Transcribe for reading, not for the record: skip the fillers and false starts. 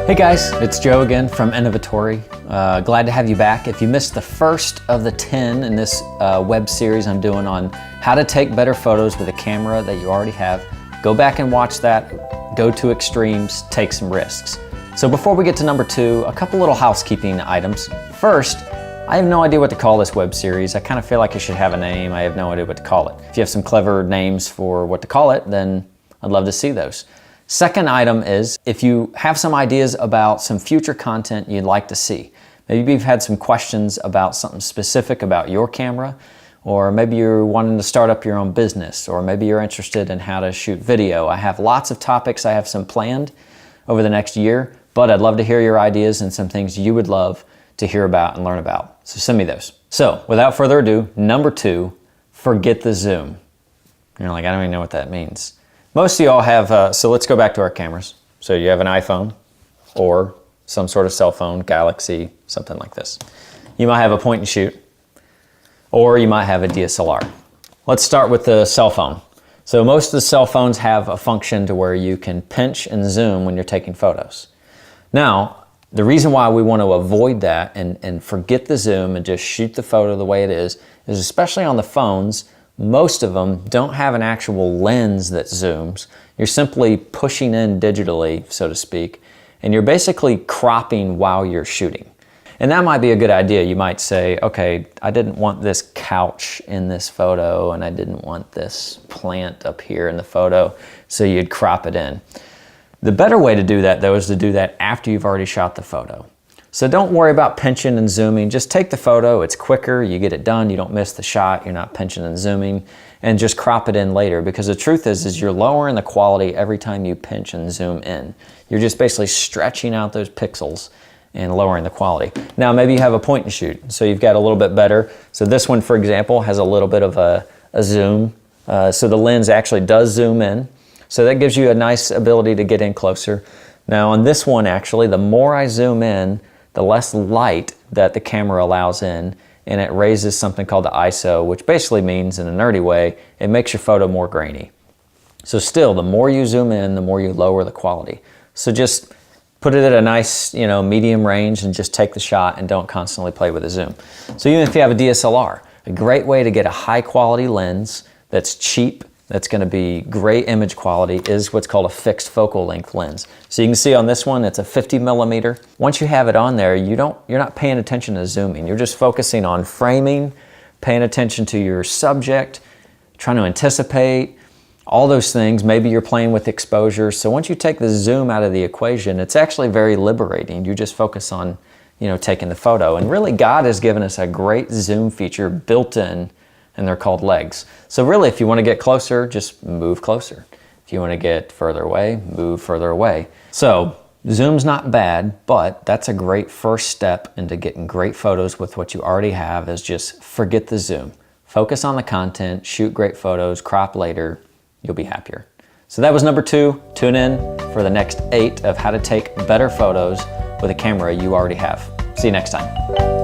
Hey guys, it's Joe again from Innovatory. Glad to have you back. If you missed the first of the 10 in this web series I'm doing on how to take better photos with a camera that you already have, go back and watch that. Go to extremes, take some risks. So before we get to number 2, a couple little housekeeping items. First, I have no idea what to call this web series. I kind of feel like it should have a name. I have no idea what to call it. If you have some clever names for what to call it, then I'd love to see those. Second item is, if you have some ideas about some future content you'd like to see, maybe you've had some questions about something specific about your camera, or maybe you're wanting to start up your own business, or maybe you're interested in how to shoot video. I have lots of topics. I have some planned over the next year, but I'd love to hear your ideas and some things you would love to hear about and learn about. So send me those. So without further ado, number 2, forget the zoom. You're like, I don't even know what that means. Most of y'all have, so let's go back to our cameras. So you have an iPhone or some sort of cell phone, Galaxy, something like this. You might have a point and shoot, or you might have a DSLR. Let's start with the cell phone. So most of the cell phones have a function to where you can pinch and zoom when you're taking photos. Now, the reason why we want to avoid that and forget the zoom and just shoot the photo the way it is especially on the phones, most of them don't have an actual lens that zooms. You're simply pushing in digitally, so to speak, and you're basically cropping while you're shooting. And that might be a good idea. You might say, okay, I didn't want this couch in this photo and I didn't want this plant up here in the photo, so you'd crop it in. The better way to do that, though, is to do that after you've already shot the photo. So don't worry about pinching and zooming. Just take the photo. It's quicker. You get it done. You don't miss the shot. You're not pinching and zooming. And just crop it in later, because the truth is you're lowering the quality every time you pinch and zoom in. You're just basically stretching out those pixels and lowering the quality. Now, maybe you have a point and shoot, so you've got a little bit better. So this one, for example, has a little bit of a zoom. So the lens actually does zoom in. So that gives you a nice ability to get in closer. Now on this one, actually, the more I zoom in, the less light that the camera allows in, and it raises something called the ISO, which basically means, in a nerdy way, it makes your photo more grainy. So still, the more you zoom in, the more you lower the quality. So just put it at a nice, medium range and just take the shot and don't constantly play with the zoom. So even if you have a DSLR, a great way to get a high quality lens that's cheap, that's going to be great image quality, is what's called a fixed focal length lens. So you can see on this one, it's a 50 millimeter. Once you have it on there, you're not paying attention to zooming. You're just focusing on framing, paying attention to your subject, trying to anticipate, all those things. Maybe you're playing with exposure. So once you take the zoom out of the equation, it's actually very liberating. You just focus on, taking the photo. And really, God has given us a great zoom feature built in, and they're called legs. So really, if you want to get closer, just move closer. If you want to get further away, move further away. So zoom's not bad, but that's a great first step into getting great photos with what you already have, is just forget the zoom. Focus on the content, shoot great photos, crop later, you'll be happier. So that was number 2. Tune in for the next 8 of how to take better photos with a camera you already have. See you next time.